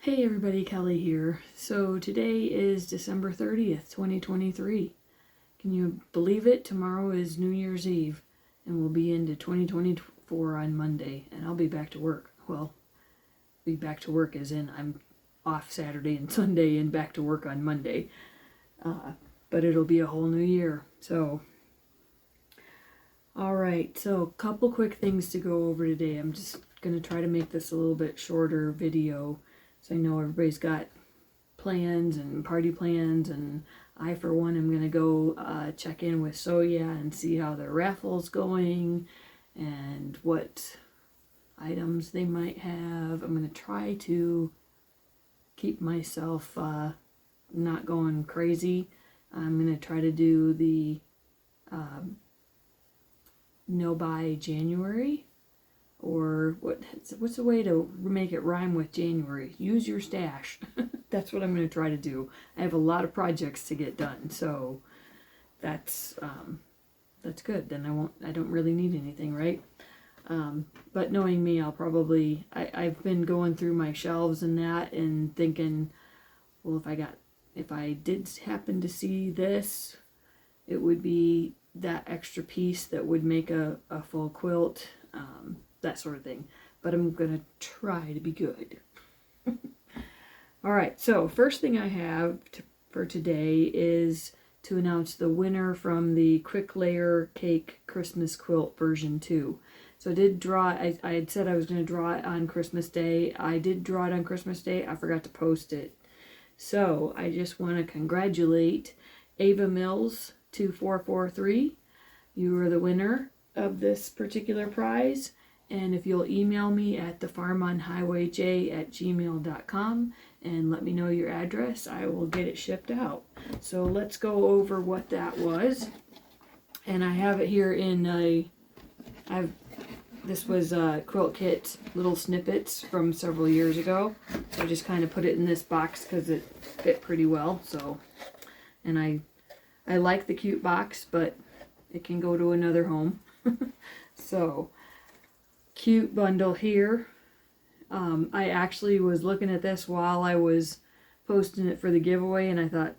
Hey everybody, Kelly here. So today is December 30th, 2023. Can you believe it? Tomorrow is New Year's Eve and we'll be into 2024 on Monday and I'll be back to work. Well, be back to work as in I'm off Saturday and Sunday and back to work on Monday. But it'll be a whole new year. So, alright, so a couple quick things to go over today. I'm just going to try to make this a little bit shorter video. So I know everybody's got plans and party plans, and I for one am going to go check in with Soya and see how their raffle's going and what items they might have. I'm going to try to keep myself not going crazy. I'm going to try to do the no buy January. Or what's the way to make it rhyme with January? Use your stash. That's what I'm going to try to do. I have a lot of projects to get done, so that's good. Then I don't really need anything, right? But knowing me, I've been going through my shelves and that and thinking, well, if I did happen to see this, it would be that extra piece that would make a full quilt. That sort of thing. But I'm going to try to be good. Alright, so first thing I have for today is to announce the winner from the Quick Layer Cake Christmas Quilt version 2. So I did draw, I had said I was going to draw it on Christmas Day. I did draw it on Christmas Day. I forgot to post it. So I just want to congratulate Ava Mills 2443. You were the winner of this particular prize. And if you'll email me at thefarmonhighwayj@gmail.com and let me know your address, I will get it shipped out. So let's go over what that was. And I have it here in this was a quilt kit, little snippets from several years ago. So I just kind of put it in this box because it fit pretty well. So, and I like the cute box, but it can go to another home. So, cute bundle here. I actually was looking at this while I was posting it for the giveaway, and I thought,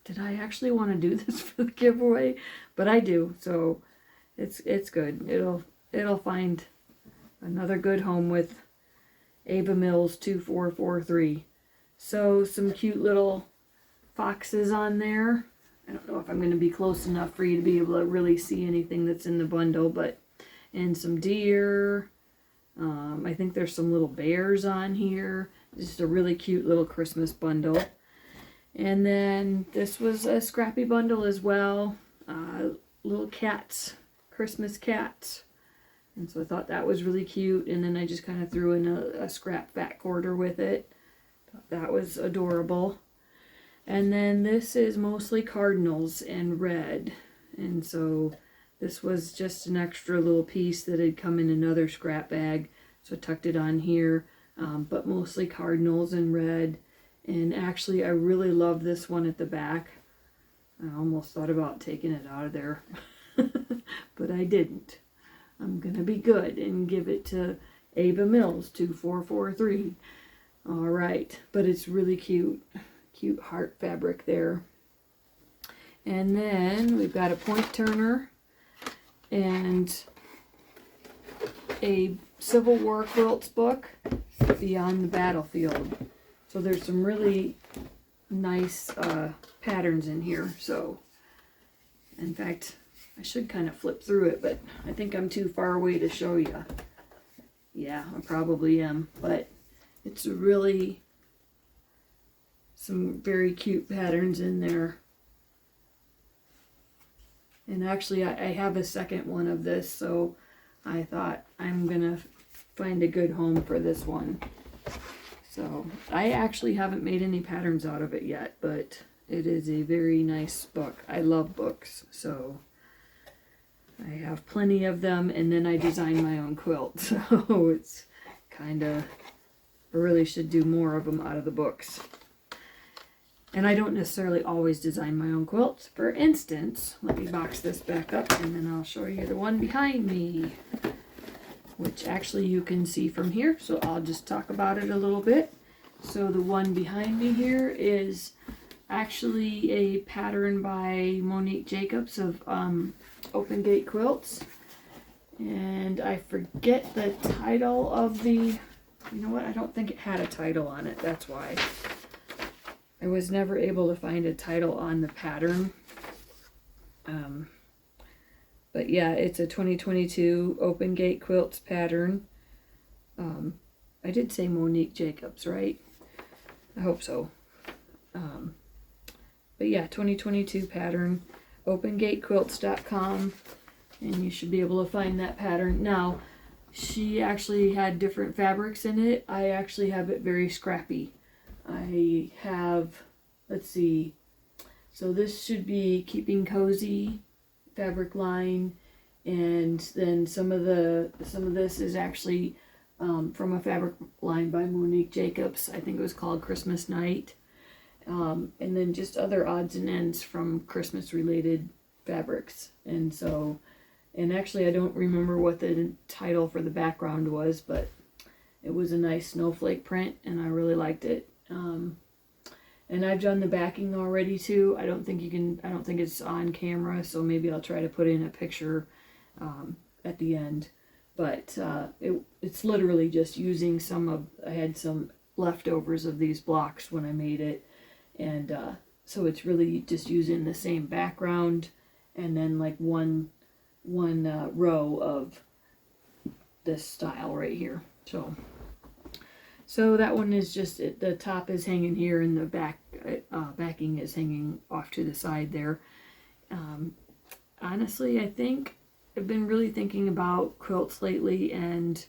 did I actually want to do this for the giveaway? But I do, so it's good. It'll find another good home with Ava Mills 2443. So some cute little foxes on there. I don't know if I'm going to be close enough for you to be able to really see anything that's in the bundle, but and some deer. I think there's some little bears on here. Just a really cute little Christmas bundle. And then this was a scrappy bundle as well. Little cats, Christmas cats. And so I thought that was really cute. And then I just kind of threw in a scrap fat quarter with it. Thought that was adorable. And then this is mostly cardinals and red. And so this was just an extra little piece that had come in another scrap bag. So I tucked it on here, but mostly cardinals and red. And actually, I really love this one at the back. I almost thought about taking it out of there, but I didn't. I'm going to be good and give it to Ava Mills 2443. All right, but it's really cute. Cute heart fabric there. And then we've got a point turner and a Civil War quilts book, Beyond the Battlefield. So there's some really nice patterns in here. So, in fact, I should kind of flip through it, but I think I'm too far away to show you. Yeah, I probably am, but it's really some very cute patterns in there. And actually, I have a second one of this, so I thought I'm going to find a good home for this one. So, I actually haven't made any patterns out of it yet, but it is a very nice book. I love books, so I have plenty of them, and then I design my own quilt. So, it's kind of, I really should do more of them out of the books. And I don't necessarily always design my own quilts. For instance, let me box this back up and then I'll show you the one behind me, which actually you can see from here. So I'll just talk about it a little bit. So the one behind me here is actually a pattern by Monique Jacobs of Open Gate Quilts. And I forget the title of the, you know what, I don't think it had a title on it, that's why. I was never able to find a title on the pattern. But yeah, it's a 2022 Open Gate Quilts pattern. I did say Monique Jacobs, right? I hope so. But yeah, 2022 pattern, opengatequilts.com, and you should be able to find that pattern. Now, she actually had different fabrics in it. I actually have it very scrappy. I have, let's see, so this should be Keeping Cozy fabric line, and then some of this is actually from a fabric line by Monique Jacobs. I think it was called Christmas Night. And then just other odds and ends from Christmas related fabrics. And so, and actually I don't remember what the title for the background was, but it was a nice snowflake print and I really liked it. And I've done the backing already too. I don't think it's on camera, so maybe I'll try to put in a picture at the end. But it's literally just using I had some leftovers of these blocks when I made it. And so it's really just using the same background and then like one row of this style right here. So that one is just, the top is hanging here and the backing is hanging off to the side there. Honestly, I think I've been really thinking about quilts lately and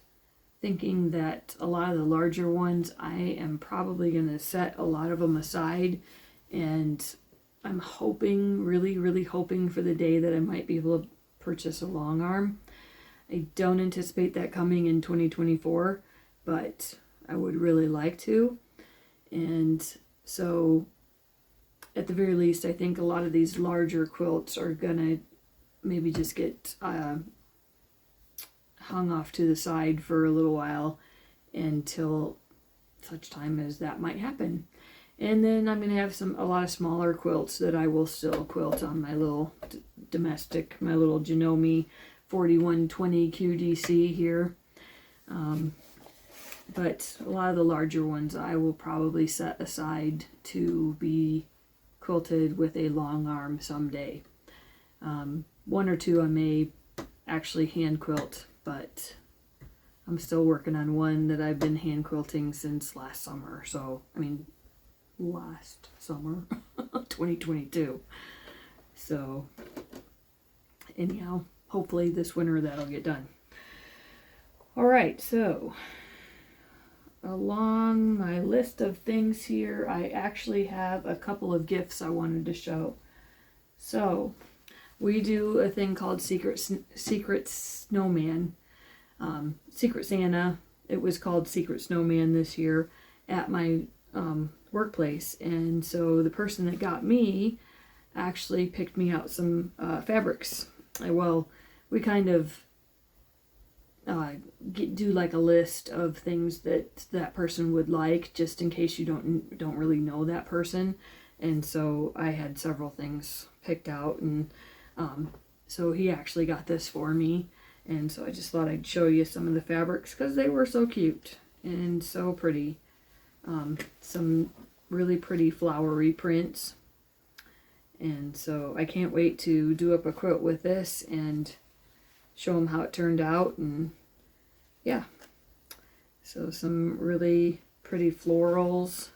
thinking that a lot of the larger ones, I am probably going to set a lot of them aside, and I'm hoping, really hoping for the day that I might be able to purchase a long arm. I don't anticipate that coming in 2024, but I would really like to. And so at the very least, I think a lot of these larger quilts are gonna maybe just get hung off to the side for a little while until such time as that might happen. And then I'm going to have a lot of smaller quilts that I will still quilt on my little my little Janome 4120 QDC here. But a lot of the larger ones I will probably set aside to be quilted with a long arm someday. One or two I may actually hand quilt, but I'm still working on one that I've been hand quilting since last summer. So, I mean, last summer, 2022. So, anyhow, hopefully this winter that'll get done. All right, so along my list of things here, I actually have a couple of gifts I wanted to show. So, we do a thing called Secret Snowman. Secret Santa. It was called Secret Snowman this year at my workplace. And so the person that got me actually picked me out some fabrics. We kind of do like a list of things that person would like, just in case you don't really know that person. And so I had several things picked out, and so he actually got this for me, and so I just thought I'd show you some of the fabrics because they were so cute and so pretty. Some really pretty flowery prints, and so I can't wait to do up a quilt with this and show them how it turned out. And yeah, so some really pretty florals.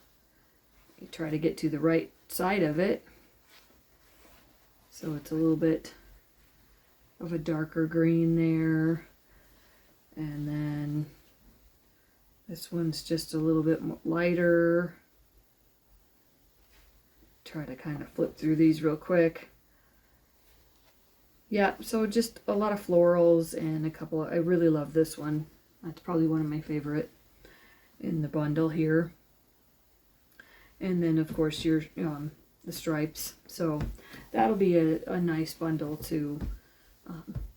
You try to get to the right side of it. So it's a little bit of a darker green there. And then this one's just a little bit lighter. Try to kind of flip through these real quick. Yeah, so just a lot of florals and I really love this one. That's probably one of my favorite in the bundle here. And then of course your the stripes. So that'll be a nice bundle to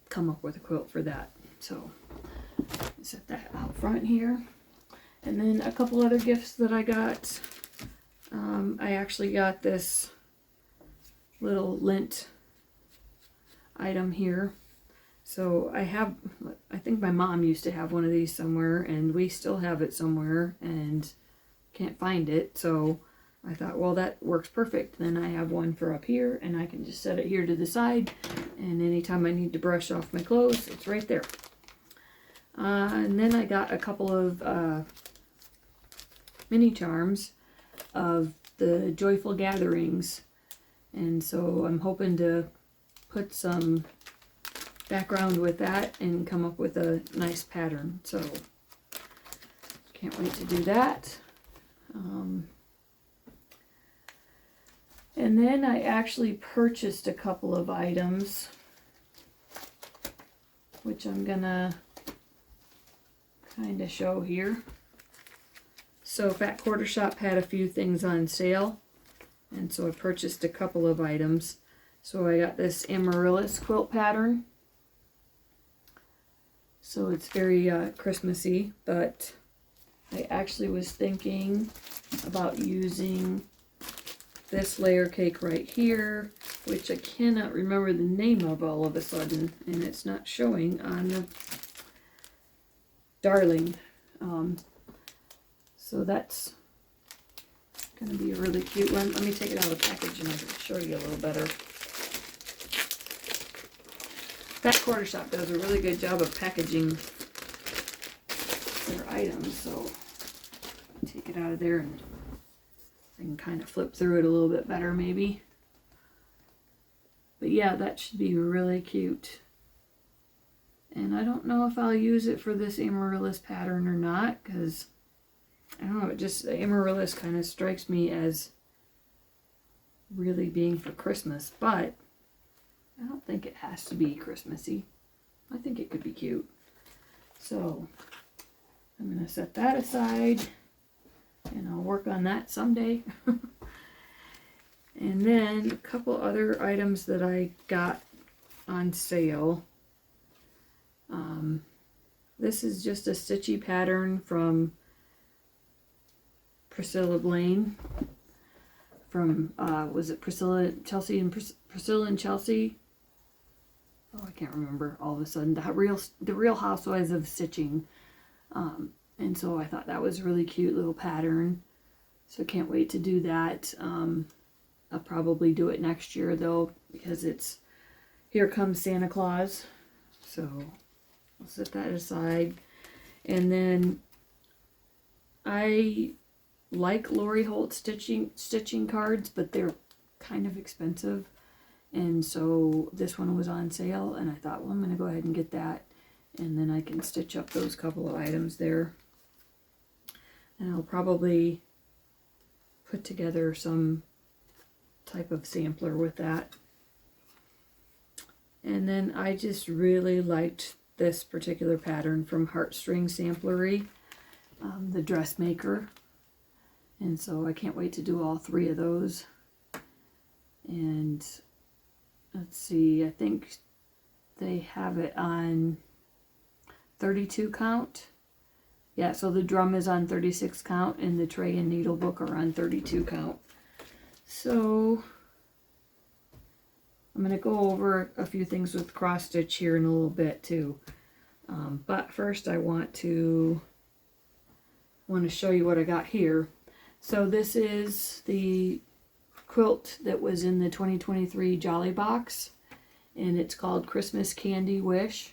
come up with a quilt for that. So set that out front here. And then a couple other gifts that I got. I actually got this little lint item here. So I think my mom used to have one of these somewhere, and we still have it somewhere and can't find it. So I thought, well, that works perfect. Then I have one for up here, and I can just set it here to the side, and anytime I need to brush off my clothes, it's right there. And then I got a couple of mini charms of the Joyful Gatherings, and so I'm hoping to put some background with that and come up with a nice pattern. So can't wait to do that. And then I actually purchased a couple of items, which I'm gonna kind of show here. So Fat Quarter Shop had a few things on sale, and so I purchased a couple of items. So I got this amaryllis quilt pattern. So it's very Christmassy, but I actually was thinking about using this layer cake right here, which I cannot remember the name of all of a sudden, and it's not showing on the Darling. So that's going to be a really cute one. Let me take it out of the package and I can show you a little better. Fat Quarter Shop does a really good job of packaging their items, so take it out of there and I can kind of flip through it a little bit better maybe. But yeah, that should be really cute. And I don't know if I'll use it for this amaryllis pattern or not, because I don't know, it just, amaryllis kind of strikes me as really being for Christmas, but I don't think it has to be Christmassy. I think it could be cute. So I'm going to set that aside and I'll work on that someday. And then a couple other items that I got on sale. This is just a stitchy pattern from Priscilla Blaine. From, was it Priscilla, Chelsea, and Priscilla and Chelsea? Oh, I can't remember all of a sudden. The Real Housewives of Stitching. And so I thought that was a really cute little pattern. So I can't wait to do that. I'll probably do it next year though, because it's Here Comes Santa Claus. So I'll set that aside. And then I like Lori Holt stitching cards, but they're kind of expensive. And so this one was on sale, and I thought, well, I'm going to go ahead and get that. And then I can stitch up those couple of items there. And I'll probably put together some type of sampler with that. And then I just really liked this particular pattern from Heartstring Samplery, the dressmaker. And so I can't wait to do all three of those. And let's see, I think they have it on 32 count. Yeah, so the drum is on 36 count and the tray and needle book are on 32 count. So I'm going to go over a few things with cross stitch here in a little bit too. But first I want to show you what I got here. So this is the quilt that was in the 2023 Jolly Box, and it's called Christmas Candy Wish.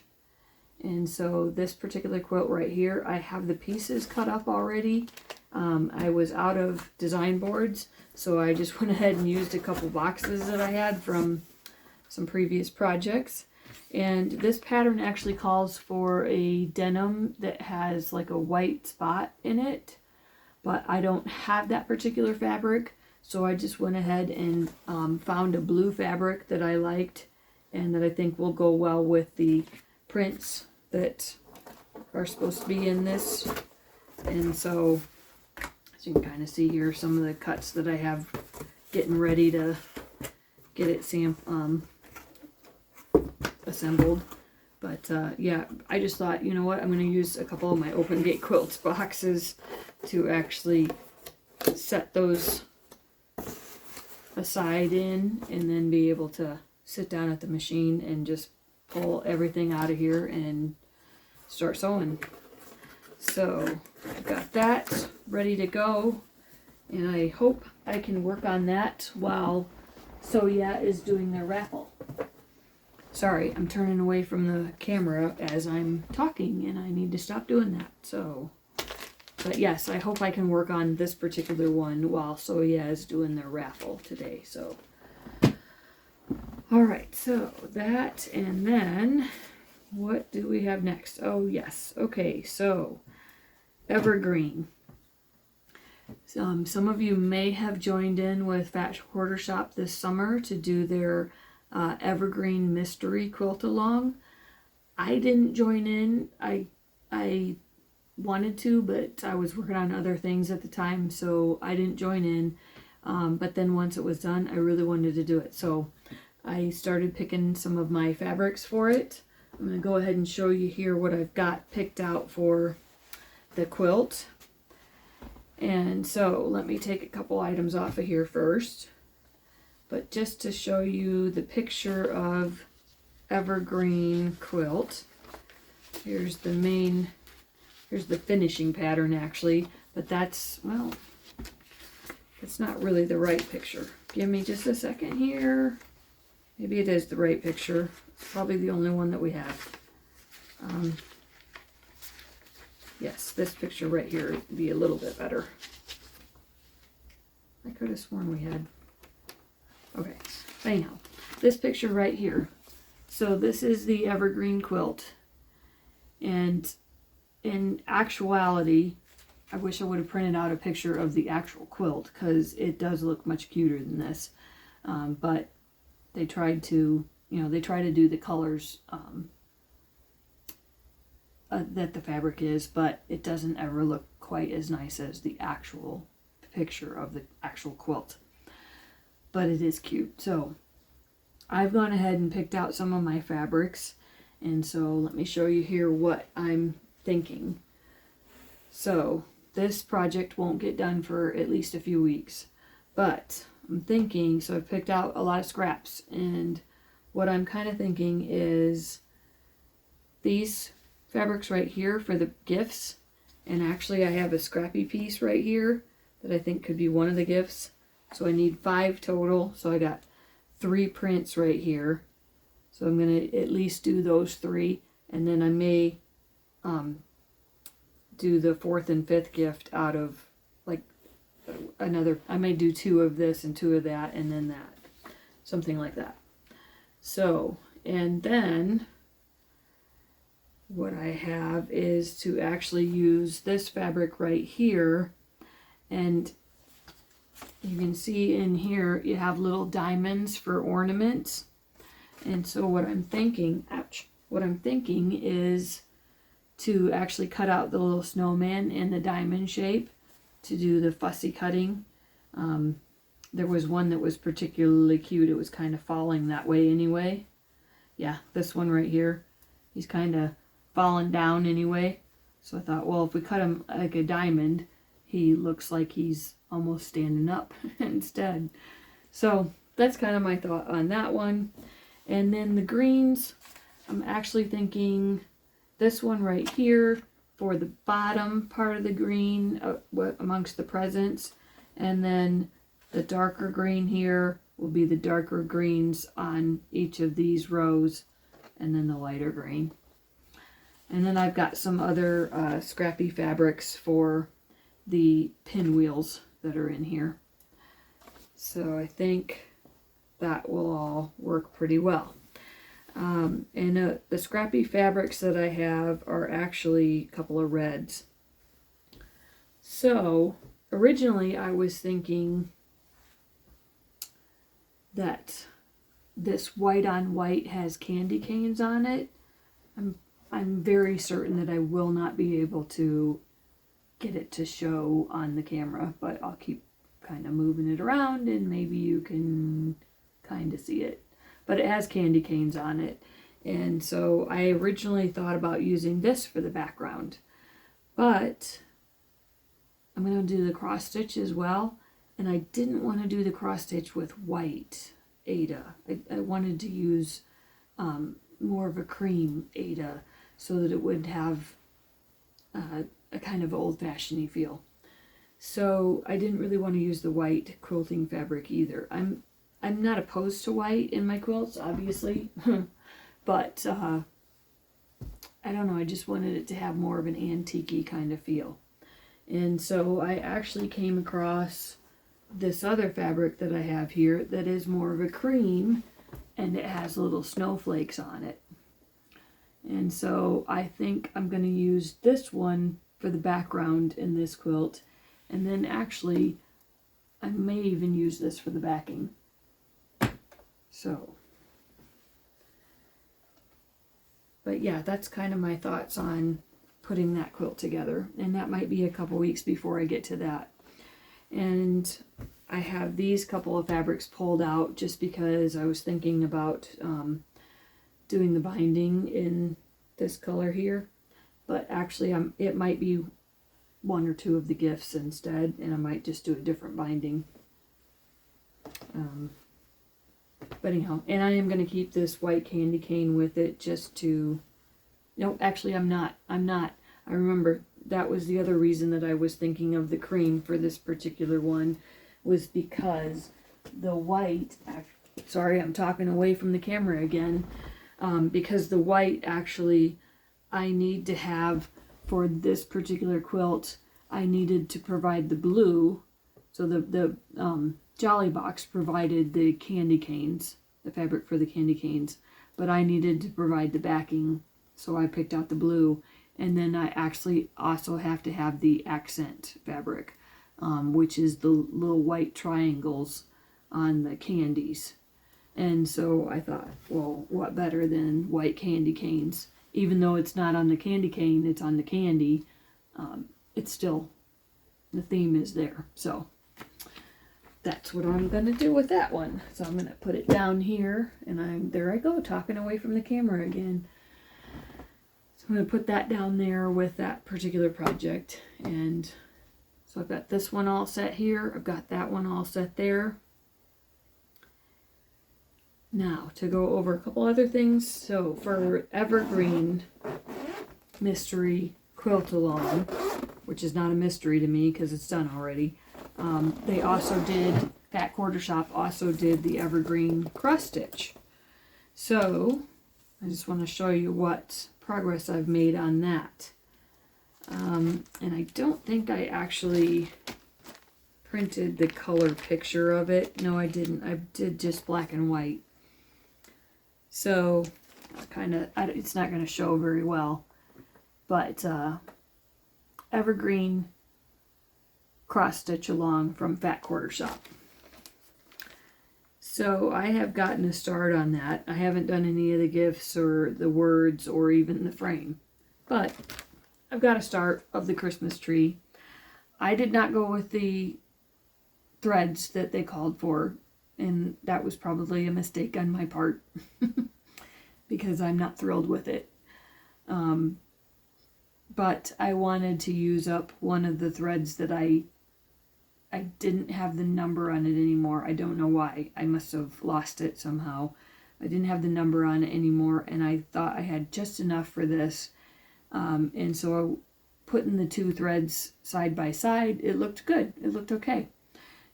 And so this particular quilt right here, I have the pieces cut up already. I was out of design boards, so I just went ahead and used a couple boxes that I had from some previous projects. And this pattern actually calls for a denim that has like a white spot in it, but I don't have that particular fabric, so I just went ahead and found a blue fabric that I liked and that I think will go well with the prints that are supposed to be in this. And so, as you can kind of see here, some of the cuts that I have getting ready to get it assembled. But yeah, I just thought, you know what, I'm going to use a couple of my open gate quilts boxes to actually set those aside in, and then be able to sit down at the machine and just pull everything out of here and start sewing. So I've got that ready to go, and I hope I can work on that while So Yeah is doing their raffle. Sorry, I'm turning away from the camera as I'm talking, and I need to stop doing that. So, but yes, I hope I can work on this particular one while So Yeah is doing their raffle today. So, all right, so that, and then what do we have next? Oh yes, okay, so Evergreen. Some of you may have joined in with Fat Quarter Shop this summer to do their Evergreen Mystery Quilt Along. I didn't join in. I wanted to, but I was working on other things at the time, so I didn't join in. But then once it was done, I really wanted to do it. So I started picking some of my fabrics for it. I'm going to go ahead and show you here what I've got picked out for the quilt. And so let me take a couple items off of here first. But just to show you the picture of Evergreen quilt, here's the finishing pattern actually, but that's, well, it's not really the right picture. Give me just a second here. Maybe it is the right picture. It's probably the only one that we have. Yes, this picture right here would be a little bit better. I could have sworn we had. Okay, anyhow, this picture right here. So this is the Evergreen quilt. And in actuality, I wish I would have printed out a picture of the actual quilt, because it does look much cuter than this. But they tried to, they try to do the colors that the fabric is, but it doesn't ever look quite as nice as the actual picture of the actual quilt. But it is cute. So I've gone ahead and picked out some of my fabrics, and so let me show you here what I'm thinking. So this project won't get done for at least a few weeks, but I'm thinking, so I've picked out a lot of scraps, and what I'm kind of thinking is these fabrics right here for the gifts, and actually I have a scrappy piece right here that I think could be one of the gifts. So I need 5 total, so I got 3 prints right here. So I'm going to at least do those 3, and then I may do the 4th and 5th gift out of like another. I may do 2 of this and 2 of that, and then that, something like that. So, and then what I have is to actually use this fabric right here, and you can see in here you have little diamonds for ornaments. And so what I'm thinking, what I'm thinking is to actually cut out the little snowman in the diamond shape to do the fussy cutting. There was one that was particularly cute. It was kind of falling that way anyway. Yeah, this one right here. He's kind of falling down anyway. So I thought, well, if we cut him like a diamond, he looks like he's almost standing up instead. So that's kind of my thought on that one. And then the greens, I'm actually thinking this one right here for the bottom part of the green amongst the presents, and then the darker green here will be the darker greens on each of these rows, and then the lighter green. And then I've got some other scrappy fabrics for the pinwheels that are in here. So I think that will all work pretty well. And the scrappy fabrics that I have are actually a couple of reds. So originally I was thinking that this white on white has candy canes on it. I'm very certain that I will not be able to get it to show on the camera, but I'll keep kind of moving it around and maybe you can kind of see it. But it has candy canes on it, And so I originally thought about using this for the background, but I'm going to do the cross stitch as well. And I didn't want to do the cross stitch with white Aida. I wanted to use more of a cream Aida so that it would have a kind of old-fashioned feel. So I didn't really want to use the white quilting fabric either. I'm not opposed to white in my quilts, obviously, but I don't know, I just wanted it to have more of an antique-y kind of feel. And so I actually came across this other fabric that I have here that is more of a cream, and it has little snowflakes on it. And so I think I'm going to use this one for the background in this quilt, and then actually I may even use this for the backing. So, but yeah, that's kind of my thoughts on putting that quilt together, and that might be a couple weeks before I get to that. And I have these couple of fabrics pulled out just because I was thinking about doing the binding in this color here, but actually it might be one or two of the gifts instead, and I might just do a different binding. But anyhow, and I am going to keep this white candy cane with it just to, no, actually I'm not. I remember that was the other reason that I was thinking of the cream for this particular one, was because the white, sorry, I'm talking away from the camera again, because the white actually I need to have for this particular quilt, I needed to provide the blue, so the Jolly Box provided the candy canes, the fabric for the candy canes, but I needed to provide the backing, so I picked out the blue. And then I actually also have to have the accent fabric, which is the little white triangles on the candies. And so I thought, well, what better than white candy canes? Even though it's not on the candy cane, it's on the candy. It's still, the theme is there. So that's what I'm going to do with that one. So I'm going to put it down here, and there I go, talking away from the camera again. I'm going to put that down there with that particular project. And so I've got this one all set here. I've got that one all set there. Now to go over a couple other things. So for Evergreen Mystery Quilt Along, which is not a mystery to me because it's done already, they also did, Fat Quarter Shop also did the Evergreen cross stitch. So I just want to show you what progress I've made on that. And I don't think I actually printed the color picture of it. No, I didn't. I did just black and white. So it's not going to show very well. But Evergreen cross stitch along from Fat Quarter Shop. So I have gotten a start on that. I haven't done any of the gifts or the words or even the frame, but I've got a start of the Christmas tree. I did not go with the threads that they called for, and that was probably a mistake on my part because I'm not thrilled with it. But I wanted to use up one of the threads that I didn't have the number on it anymore. I don't know why. I must have lost it somehow. I didn't have the number on it anymore, and I thought I had just enough for this. And so putting the two threads side by side, it looked good. It looked okay.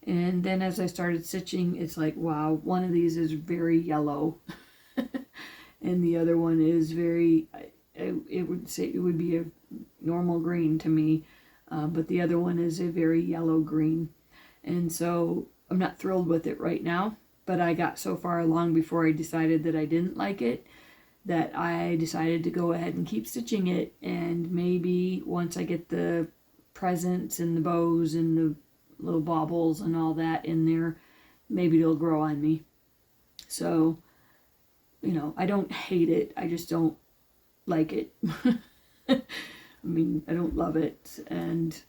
And then as I started stitching, it's like, wow, one of these is very yellow. And the other one is very, it would be a normal green to me. But the other one is a very yellow green. And so I'm not thrilled with it right now, but I got so far along before I decided that I didn't like it, that I decided to go ahead and keep stitching it, and maybe once I get the presents and the bows and the little baubles and all that in there, maybe it'll grow on me. So, you know, I don't hate it, I just don't like it. I mean, I don't love it, and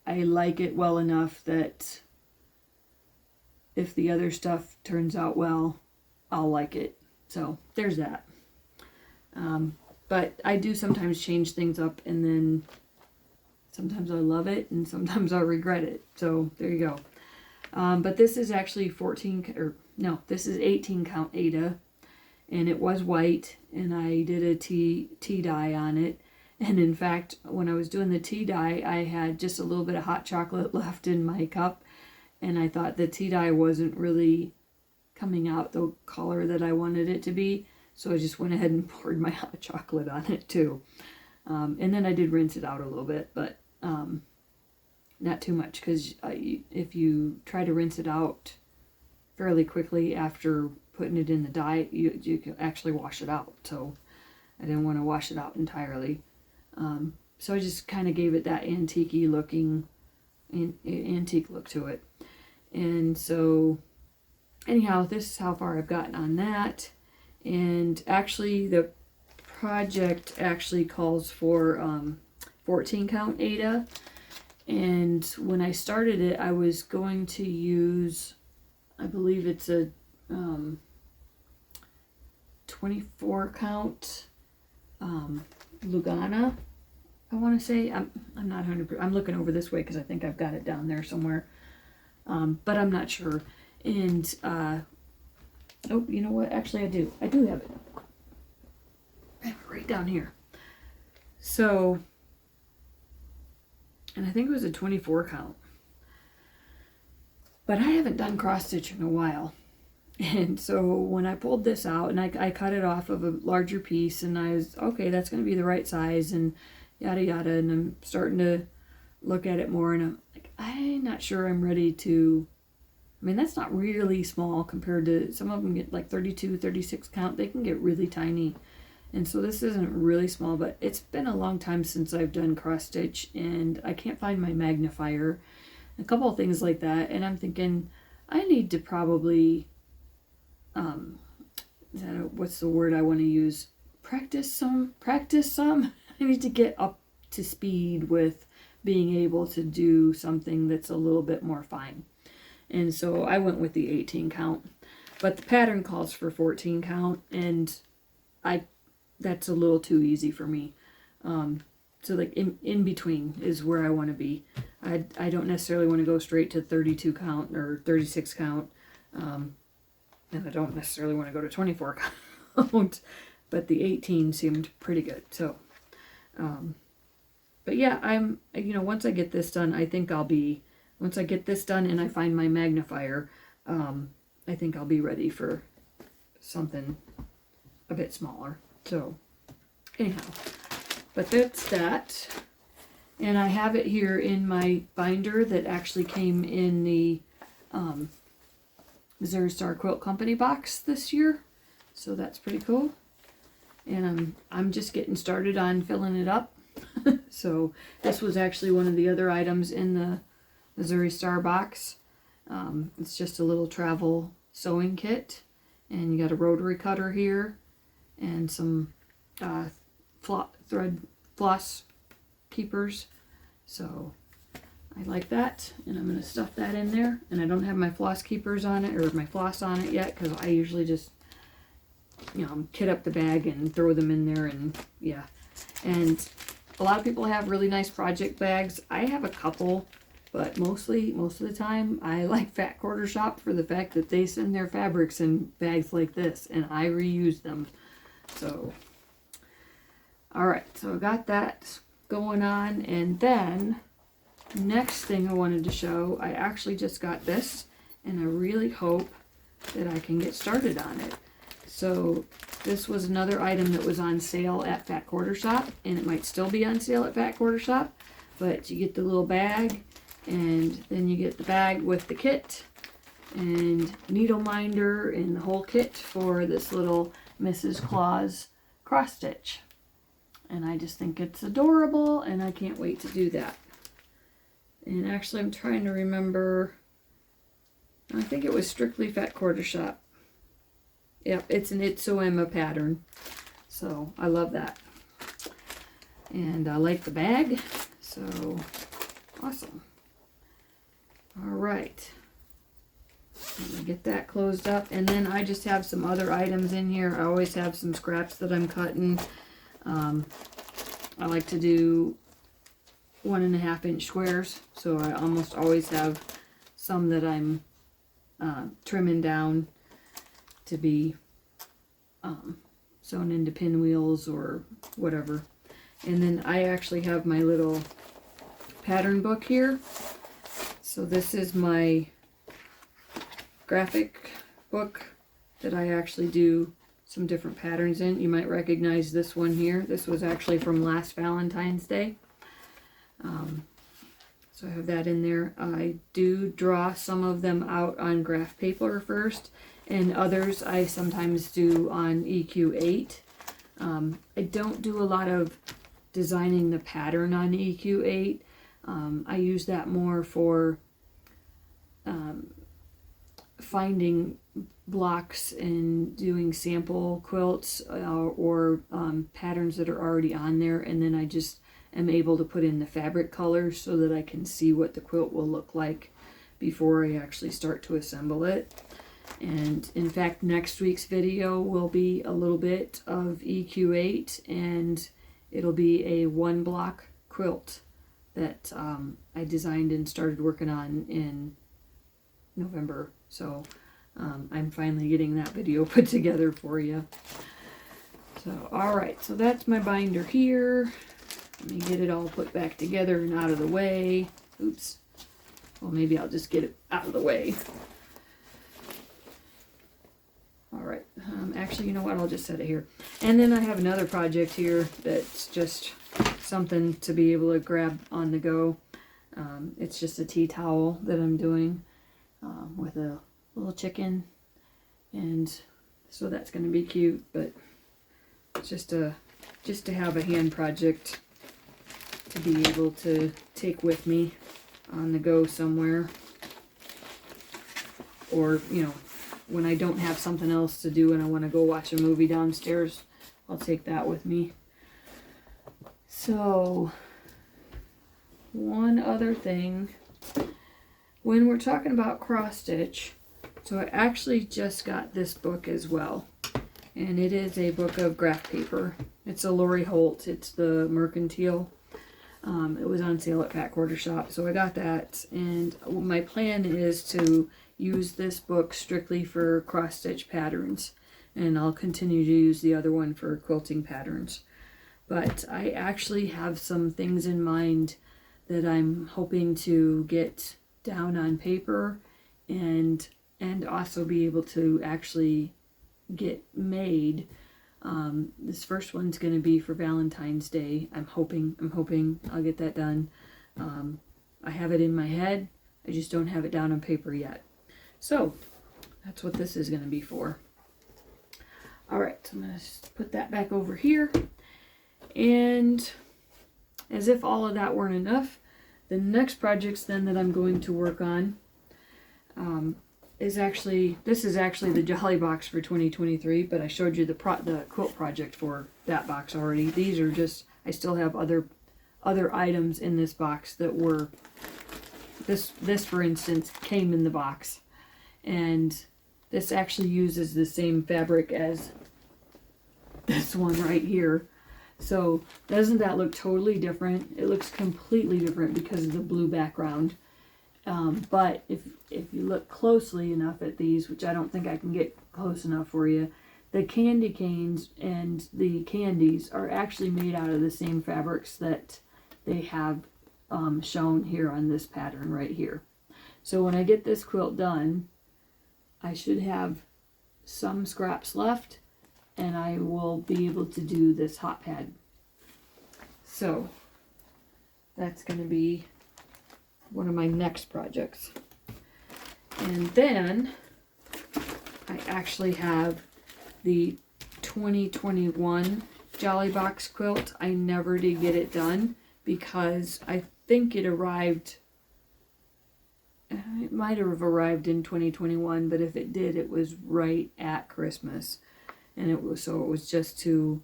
I like it well enough that if the other stuff turns out well, I'll like it. So there's that. But I do sometimes change things up, and then sometimes I love it and sometimes I regret it. So there you go. But this is actually 14, or no, this is 18 count Ada, and it was white, and I did a tea dye on it. And in fact, when I was doing the tea dye, I had just a little bit of hot chocolate left in my cup, and I thought the tea dye wasn't really coming out the color that I wanted it to be, so I just went ahead and poured my hot chocolate on it too. And then I did rinse it out a little bit, but not too much, because if you try to rinse it out fairly quickly after putting it in the dye, you can actually wash it out. So I didn't want to wash it out entirely. So I just kind of gave it that antique look to it. And so anyhow, this is how far I've gotten on that. And actually the project actually calls for 14 count Ada. And when I started it, I was going to use, I believe it's a 24 count Lugana, I want to say. I'm not 100%. I'm looking over this way because I think I've got it down there somewhere. But I'm not sure. And, oh, you know what? Actually, I do. I do have it. I have it right down here. So, and I think it was a 24 count. But I haven't done cross stitch in a while. And so when I pulled this out, and I cut it off of a larger piece, and I was, okay, that's going to be the right size, and yada yada, and I'm starting to look at it more, and I'm like, I'm not sure I'm ready to, I mean, that's not really small compared to, some of them get like 32, 36 count, they can get really tiny, and so this isn't really small, but it's been a long time since I've done cross stitch, and I can't find my magnifier, a couple of things like that, and I'm thinking, I need to probably, what's the word I want to use? Practice some. I need to get up to speed with being able to do something that's a little bit more fine. And so I went with the 18 count. But the pattern calls for 14 count, and that's a little too easy for me. So like in between is where I want to be. I don't necessarily want to go straight to 32 count or 36 count. And I don't necessarily want to go to 24 count, but the 18 seemed pretty good. So, but yeah, once I get this done, I think once I get this done and I find my magnifier, I think I'll be ready for something a bit smaller. So, anyhow, but that's that. And I have it here in my binder that actually came in the, Missouri Star Quilt Company box this year, so that's pretty cool. And I'm just getting started on filling it up. So this was actually one of the other items in the Missouri Star box. It's just a little travel sewing kit, and you got a rotary cutter here and some thread floss keepers. So I like that, and I'm going to stuff that in there. And I don't have my floss keepers on it, or my floss on it yet, because I usually just, kit up the bag and throw them in there, and yeah. And a lot of people have really nice project bags. I have a couple, but most of the time, I like Fat Quarter Shop for the fact that they send their fabrics in bags like this, and I reuse them. So, alright, so I got that going on, and then next thing I wanted to show, I actually just got this, and I really hope that I can get started on it. So this was another item that was on sale at Fat Quarter Shop, and it might still be on sale at Fat Quarter Shop, but you get the little bag, and then you get the bag with the kit, and needle minder, and the whole kit for this little Mrs. Claus cross stitch. And I just think it's adorable, and I can't wait to do that. And actually, I'm trying to remember, I think it was strictly Fat Quarter Shop. Yep, it's an Itso-Emma pattern. So, I love that. And I like the bag. So, awesome. Alright. Get that closed up, and then I just have some other items in here. I always have some scraps that I'm cutting. I like to do 1.5 inch squares, so I almost always have some that I'm trimming down to be sewn into pinwheels or whatever. And then I actually have my little pattern book here. So this is my graphic book that I actually do some different patterns in. You might recognize this one here. This was actually from last Valentine's Day. So I have that in there. I do draw some of them out on graph paper first, and others I sometimes do on EQ8. I don't do a lot of designing the pattern on EQ8. I use that more for finding blocks and doing sample quilts or patterns that are already on there, and then I just am able to put in the fabric colors so that I can see what the quilt will look like before I actually start to assemble it. And in fact, next week's video will be a little bit of EQ8, and it'll be a 1-block quilt that I designed and started working on in November. So I'm finally getting that video put together for you. So alright, so that's my binder here. Let me get it all put back together and out of the way. Oops. Well, maybe I'll just get it out of the way. Alright, actually, you know what? I'll just set it here. And then I have another project here that's just something to be able to grab on the go. It's just a tea towel that I'm doing with a little chicken, and so that's going to be cute. But it's just to have a hand project to be able to take with me on the go somewhere, or you know, when I don't have something else to do and I want to go watch a movie downstairs, I'll take that with me. So one other thing, when we're talking about cross stitch, so I actually just got this book as well, and it is a book of graph paper. It's a Lori Holt. It's the Mercantile. It was on sale at Pat Quarter Shop, so I got that, and my plan is to use this book strictly for cross stitch patterns, and I'll continue to use the other one for quilting patterns. But I actually have some things in mind that I'm hoping to get down on paper and also be able to actually get made. This first one's going to be for Valentine's Day. I'm hoping I'll get that done. I have it in my head. I just don't have it down on paper yet. So that's what this is going to be for. Alright, so I'm going to put that back over here. And as if all of that weren't enough, the next projects then that I'm going to work on this is actually the Jolly box for 2023, but I showed you the quilt project for that box already. These are just, I still have other items in this box that were, this for instance came in the box, and this actually uses the same fabric as this one right here. So doesn't that look totally different? It looks completely different because of the blue background. But if you look closely enough at these, which I don't think I can get close enough for you, the candy canes and the candies are actually made out of the same fabrics that they have shown here on this pattern right here. So when I get this quilt done, I should have some scraps left, and I will be able to do this hot pad. So that's going to be one of my next projects. And then I actually have the 2021 Jolly Box quilt. I never did get it done because I think it arrived, it might have arrived in 2021, but if it did, it was right at Christmas, and it was just too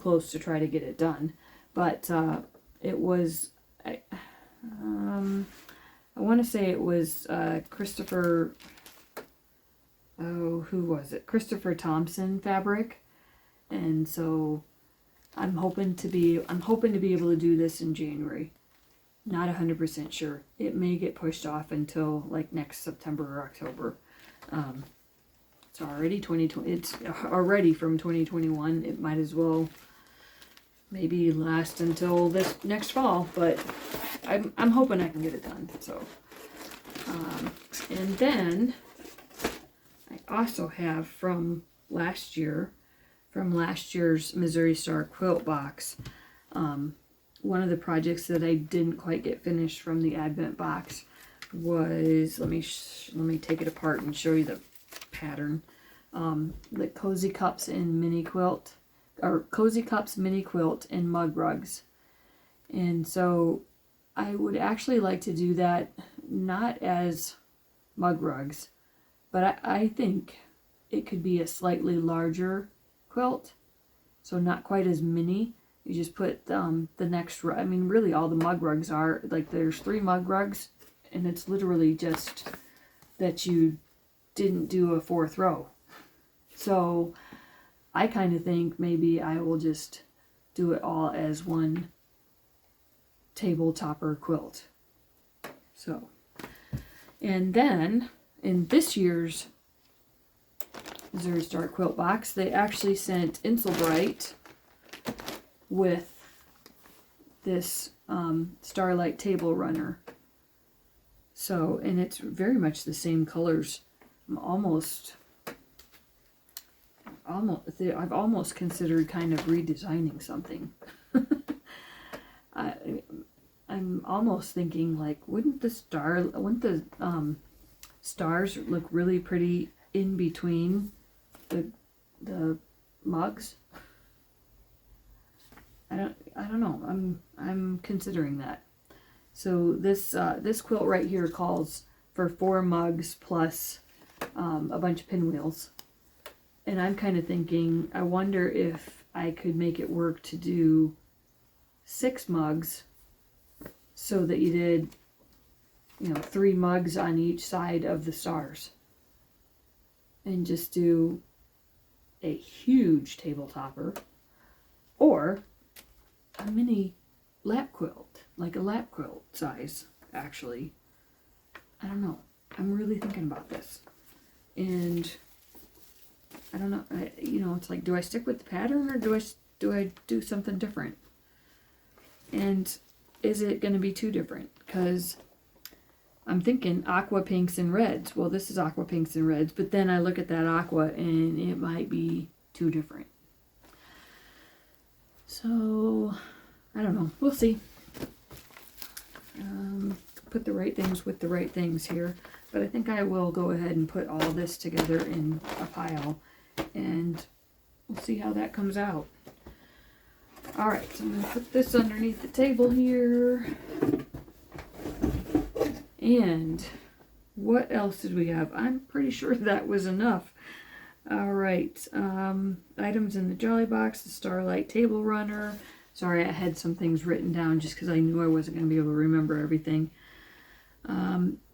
close to try to get it done. But it was, I want to say it was Christopher oh, who was it? Christopher Thompson fabric. And so I'm hoping to be able to do this in January. Not 100% sure. It may get pushed off until like next September or October. It's already 2020. It's already from 2021. It might as well maybe last until this next fall, but I'm hoping I can get it done. So, and then I also have from last year's Missouri Star quilt box. One of the projects that I didn't quite get finished from the Advent box was, let me take it apart and show you the pattern. The Cozy Cups and Mini Quilt, or Cozy Cups Mini Quilt and Mug Rugs. And so I would actually like to do that not as mug rugs, but I think it could be a slightly larger quilt, so not quite as mini. You just put the next, I mean, really all the mug rugs are, like there's 3 mug rugs, and it's literally just that you didn't do a 4th row. So I kind of think maybe I will just do it all as one table topper quilt. So, and then in this year's Missouri Star quilt box, they actually sent Insulbright with this Starlight table runner. So, and it's very much the same colors. I've almost considered kind of redesigning something. I'm almost thinking like, wouldn't the stars look really pretty in between the mugs? I don't know. I'm considering that. So this quilt right here calls for 4 mugs plus a bunch of pinwheels. And I'm kind of thinking, I wonder if I could make it work to do 6 mugs so that you did, 3 mugs on each side of the stars. And just do a huge table topper. Or a mini lap quilt, like a lap quilt size, actually. I don't know. I'm really thinking about this. And I don't know, it's like, do I stick with the pattern or do I do something different? And is it going to be too different? Because I'm thinking aqua pinks and reds. Well, this is aqua pinks and reds, but then I look at that aqua and it might be too different. So, I don't know. We'll see. Put the right things with the right things here. But I think I will go ahead and put all this together in a pile. And we'll see how that comes out. Alright, so I'm going to put this underneath the table here. And what else did we have? I'm pretty sure that was enough. Alright, items in the Jolly Box, the Starlight Table Runner. Sorry, I had some things written down just because I knew I wasn't going to be able to remember everything.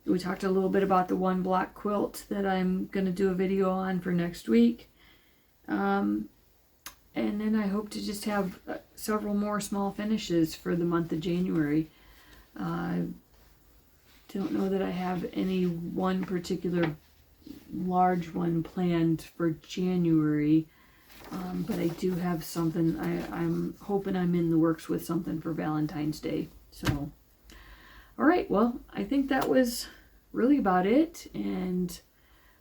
We talked a little bit about the 1 block quilt that I'm going to do a video on for next week. And then I hope to just have several more small finishes for the month of January. I don't know that I have any one particular large one planned for January, but I do have something. I'm hoping I'm in the works with something for Valentine's Day. So, all right, well, I think that was really about it, and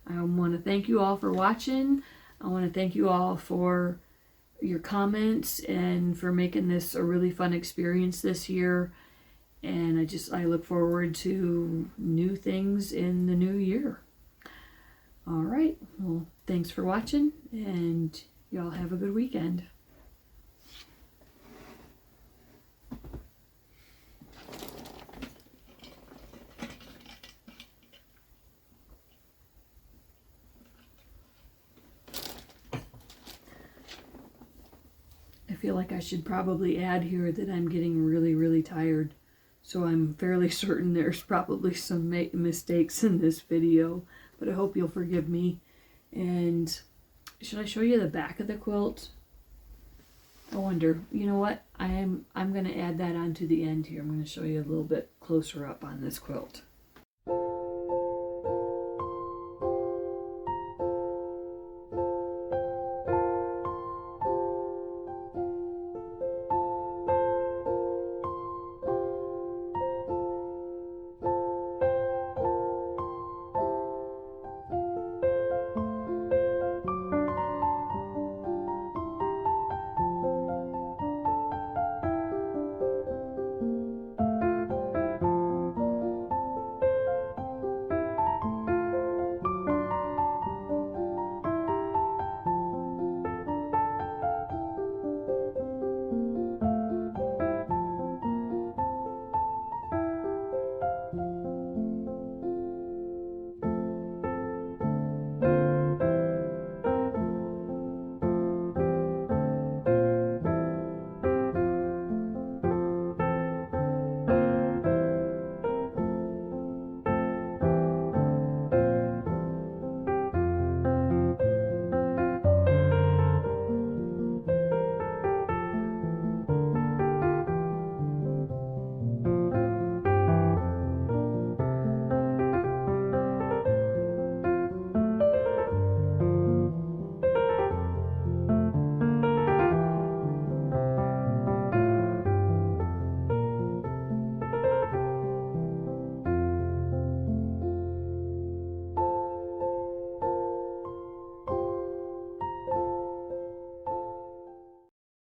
I want to thank you all for watching. I want to thank you all for your comments and for making this a really fun experience this year. And I look forward to new things in the new year. All right, well, thanks for watching, and y'all have a good weekend. I feel like I should probably add here that I'm getting really, really tired. So I'm fairly certain there's probably some mistakes in this video, but I hope you'll forgive me. And should I show you the back of the quilt? I wonder. You know what? I'm going to add that on to the end here. I'm going to show you a little bit closer up on this quilt.